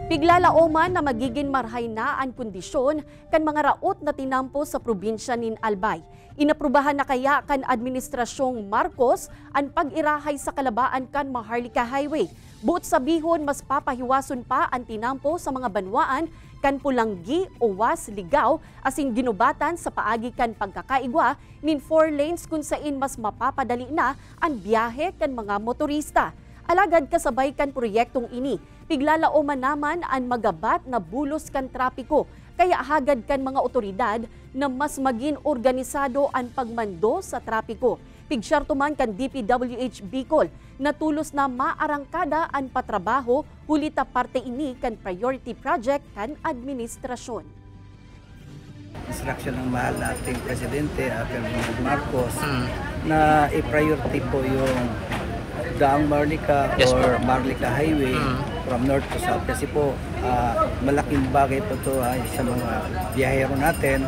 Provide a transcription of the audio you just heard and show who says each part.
Speaker 1: Piglalaoman na magiging marhay na ang kondisyon kan mga raot na tinampo sa probinsya nin Albay. Inaprubahan na kaya kan Administrasyong Marcos ang pag-irahay sa kalabaan kan Maharlika Highway. Buot sabihon mas papahiwason pa ang tinampo sa mga banwaan kan Pulanggi, Owas, Ligaw asing ginubatan sa paagi kan pagkakaigwa nin 4 lanes kung sain mas mapapadali na ang biyahe kan mga motorista. Alagad kasabay kan proyektong ini, piglalaoman naman ang magabat na bulos kan trapiko, kaya hagad kan mga otoridad na mas maging organisado ang pagmando sa trapiko. Pigsyarto man kan DPWH Bicol na tulos na maarangkada ang patrabaho hulita parte ini kan priority project kan administrasyon.
Speaker 2: Instruction ng mahal ating Presidente, Ferdinand Marcos, na i-priority po yung Daang Maharlika or Maharlika Highway from north to south kasi po malaking bagay po ito sa mga biyahero natin.